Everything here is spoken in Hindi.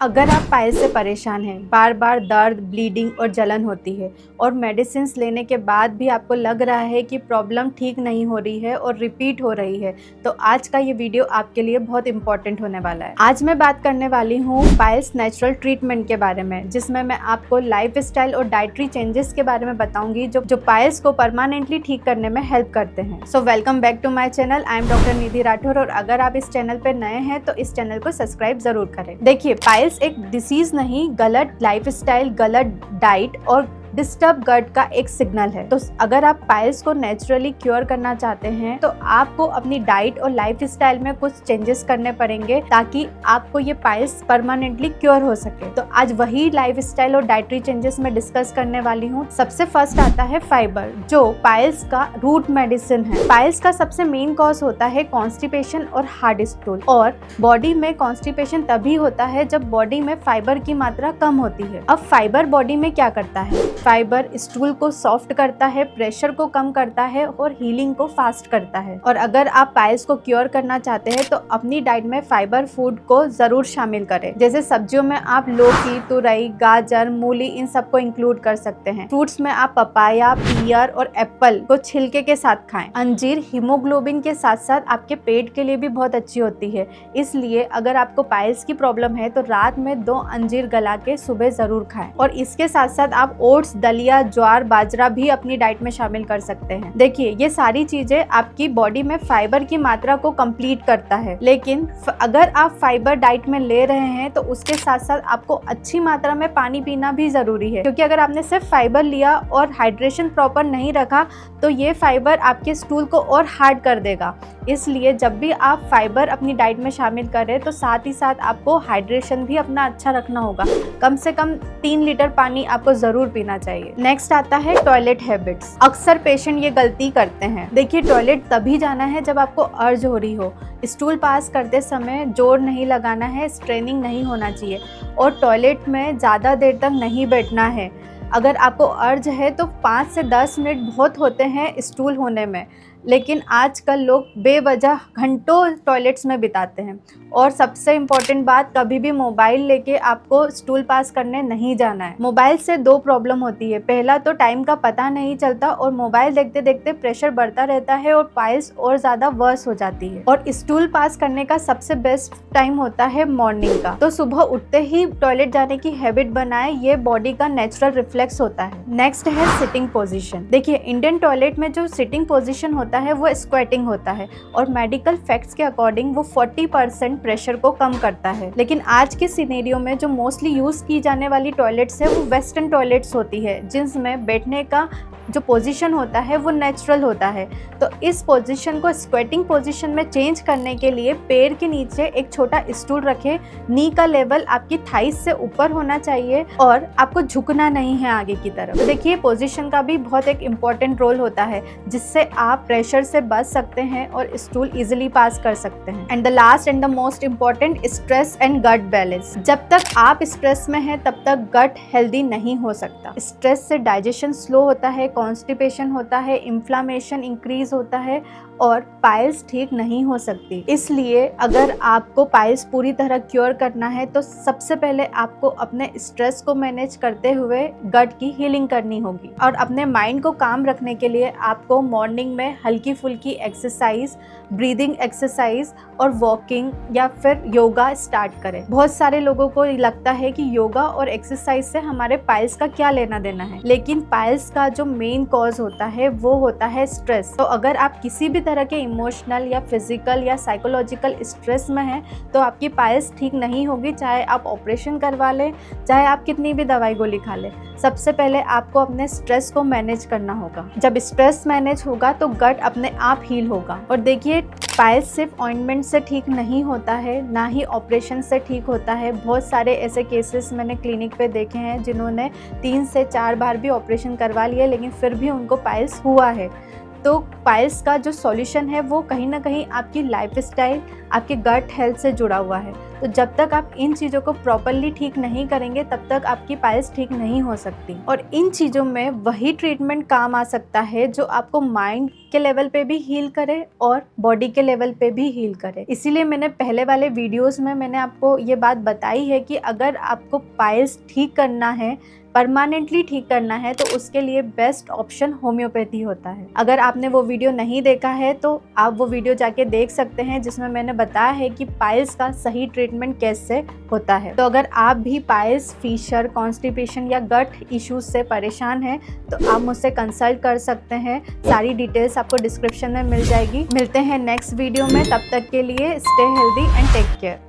अगर आप पाइल्स से परेशान हैं, बार बार दर्द, ब्लीडिंग और जलन होती है और मेडिसिन लेने के बाद भी आपको लग रहा है कि प्रॉब्लम ठीक नहीं हो रही है और रिपीट हो रही है, तो आज का ये वीडियो आपके लिए बहुत इंपॉर्टेंट होने वाला है। आज मैं बात करने वाली हूँ पाइल्स नेचुरल ट्रीटमेंट के बारे में, जिसमें मैं आपको लाइफ स्टाइल और डाइटरी चेंजेस के बारे में बताऊंगी जो पाइल्स को परमानेंटली ठीक करने में हेल्प करते हैं। So welcome back to my channel. I am doctor Nidhi Rathore और अगर आप इस चैनल पर नए हैं तो इस चैनल को सब्सक्राइब जरूर करें। देखिए, पाइल्स एक डिसीज नहीं, गलत लाइफस्टाइल, गलत डाइट और डिस्टर्ब गट का एक सिग्नल है। तो अगर आप पाइल्स को नेचुरली क्योर करना चाहते हैं तो आपको अपनी डाइट और लाइफस्टाइल में कुछ चेंजेस करने पड़ेंगे ताकि आपको ये पाइल्स परमानेंटली क्योर हो सके। तो आज वही लाइफस्टाइल और डाइटरी चेंजेस मैं डिस्कस करने वाली हूँ। सबसे फर्स्ट आता है फाइबर, जो पाइल्स का रूट मेडिसिन है। पाइल्स का सबसे मेन कॉज होता है कॉन्स्टिपेशन और हार्ड स्टूल, और बॉडी में कॉन्स्टिपेशन तभी होता है जब बॉडी में फाइबर की मात्रा कम होती है। अब फाइबर बॉडी में क्या करता है? फाइबर स्टूल को सॉफ्ट करता है, प्रेशर को कम करता है और हीलिंग को फास्ट करता है। और अगर आप पाइल्स को क्योर करना चाहते हैं तो अपनी डाइट में फाइबर फूड को जरूर शामिल करें। जैसे सब्जियों में आप लौकी, तुरई, गाजर, मूली, इन सबको इंक्लूड कर सकते हैं। फ्रूट्स में आप पपाया, पियर और एप्पल को छिलके के साथ खाएं। अंजीर हीमोग्लोबिन के साथ साथ आपके पेट के लिए भी बहुत अच्छी होती है, इसलिए अगर आपको पाइल्स की प्रॉब्लम है तो रात में 2 अंजीर गला के सुबह जरूर खाएं। और इसके साथ साथ आप ओट्स, दलिया, ज्वार, बाजरा भी अपनी डाइट में शामिल कर सकते हैं। देखिए, ये सारी चीजें आपकी बॉडी में फाइबर की मात्रा को कंप्लीट करता है, लेकिन अगर आप फाइबर डाइट में ले रहे हैं तो उसके साथ साथ आपको अच्छी मात्रा में पानी पीना भी जरूरी है, क्योंकि अगर आपने सिर्फ फाइबर लिया और हाइड्रेशन प्रॉपर नहीं रखा तो ये फाइबर आपके स्टूल को और हार्ड कर देगा। इसलिए जब भी आप फाइबर अपनी डाइट में शामिल करें तो साथ ही साथ आपको हाइड्रेशन भी अपना अच्छा रखना होगा। कम से कम 3 लीटर पानी आपको जरूर पीना चाहिए। नेक्स्ट आता है टॉयलेट हैबिट्स। अक्सर पेशेंट ये गलती करते हैं। देखिए, टॉयलेट तभी जाना है जब आपको अर्ज हो रही हो। स्टूल पास करते समय जोर नहीं लगाना है, स्ट्रेनिंग नहीं होना चाहिए और टॉयलेट में ज़्यादा देर तक नहीं बैठना है। अगर आपको अर्ज है तो 5 से 10 मिनट बहुत होते हैं स्टूल होने में, लेकिन आजकल लोग बेवजह घंटों टॉयलेट्स में बिताते हैं। और सबसे इम्पॉर्टेंट बात, कभी भी मोबाइल लेके आपको स्टूल पास करने नहीं जाना है। मोबाइल से 2 प्रॉब्लम होती है। पहला तो टाइम का पता नहीं चलता और मोबाइल देखते देखते प्रेशर बढ़ता रहता है और पाइल्स और ज़्यादा वर्स हो जाती है। और स्टूल पास करने का सबसे बेस्ट टाइम होता है मॉर्निंग का। तो सुबह उठते ही टॉयलेट जाने की हैबिट बनाए, ये बॉडी का नेचुरल रिफ्लेक्स होता है। नेक्स्ट है सिटिंग पोजिशन। देखिए, इंडियन टॉयलेट में जो सिटिंग पोजिशन होता है वो स्क्वेटिंग होता है और मेडिकल फैक्ट्स के अकॉर्डिंग वो 40% प्रेशर को कम करता है। लेकिन आज के सिनेरियो में जो मोस्टली यूज की जाने वाली टॉयलेट्स है वो वेस्टर्न टॉयलेट्स होती है, जिसमें बैठने का जो पोजीशन होता है वो नेचुरल होता है। तो इस पोजीशन को स्क्वेटिंग पोजीशन में चेंज करने के लिए पैर के नीचे एक छोटा स्टूल रखें। नी का लेवल आपकी थाइस से ऊपर होना चाहिए और आपको झुकना नहीं है आगे की तरफ। तो देखिए, पोजीशन का भी बहुत एक इम्पॉर्टेंट रोल होता है, जिससे आप प्रेशर से बच सकते हैं और स्टूल इजिली पास कर सकते हैं। And the last and the most important, stress and gut balance. जब तक आप स्ट्रेस में हैं तब तक गट हेल्दी नहीं हो सकता। स्ट्रेस से डाइजेशन स्लो होता है, कॉन्स्टिपेशन होता है, इन्फ्लामेशन इंक्रीज होता है और पाइल्स ठीक नहीं हो सकती। इसलिए अगर आपको पाइल्स पूरी तरह क्योर करना है तो सबसे पहले आपको अपने स्ट्रेस को मैनेज करते हुए गट की हीलिंग करनी होगी। और अपने माइंड को काम रखने के लिए आपको मॉर्निंग में हल्की फुल्की एक्सरसाइज, ब्रीदिंग एक्सरसाइज और वॉकिंग या फिर योगा स्टार्ट करें। बहुत सारे लोगों को लगता है कि योगा और एक्सरसाइज से हमारे पाइल्स का क्या लेना देना है, लेकिन पाइल्स का जो मेन कॉज होता है वो होता है स्ट्रेस। तो अगर आप किसी भी तरह के इमोशनल या फिजिकल या साइकोलॉजिकल स्ट्रेस में हैं तो आपकी पाइल्स ठीक नहीं होगी, चाहे आप ऑपरेशन करवा लें, चाहे आप कितनी भी दवाई गोली खा लें। सबसे पहले आपको अपने स्ट्रेस को मैनेज करना होगा। जब स्ट्रेस मैनेज होगा तो गट अपने आप हील होगा। और देखिए, पाइल्स सिर्फ ऑइंटमेंट से ठीक नहीं होता है, ना ही ऑपरेशन से ठीक होता है। बहुत सारे ऐसे केसेस मैंने क्लिनिक पे देखे हैं जिन्होंने 3 से 4 बार भी ऑपरेशन करवा लिया, लेकिन फिर भी उनको पाइल्स हुआ है। तो पाइल्स का जो सॉल्यूशन है वो कहीं ना कहीं आपकी लाइफस्टाइल, आपके गट हेल्थ से जुड़ा हुआ है। तो जब तक आप इन चीज़ों को प्रॉपरली ठीक नहीं करेंगे तब तक आपकी पाइल्स ठीक नहीं हो सकती। और इन चीज़ों में वही ट्रीटमेंट काम आ सकता है जो आपको माइंड के लेवल पे भी हील करे और बॉडी के लेवल पे भी हील करे। इसीलिए मैंने पहले वाले वीडियोस में मैंने आपको ये बात बताई है कि अगर आपको पाइल्स ठीक करना है, परमानेंटली ठीक करना है, तो उसके लिए बेस्ट ऑप्शन होम्योपैथी होता है। अगर आपने वो वीडियो नहीं देखा है तो आप वो वीडियो जाके देख सकते हैं जिसमें मैंने बताया है कि पाइल्स का सही ट्रीटमेंट कैसे होता है। तो अगर आप भी पाइल्स, फीशर, कॉन्स्टिपेशन या गट इश्यूज से परेशान हैं तो आप मुझसे कंसल्ट कर सकते हैं। सारी डिटेल्स आपको डिस्क्रिप्शन में मिल जाएगी। मिलते हैं नेक्स्ट वीडियो में, तब तक के लिए stay healthy and take care.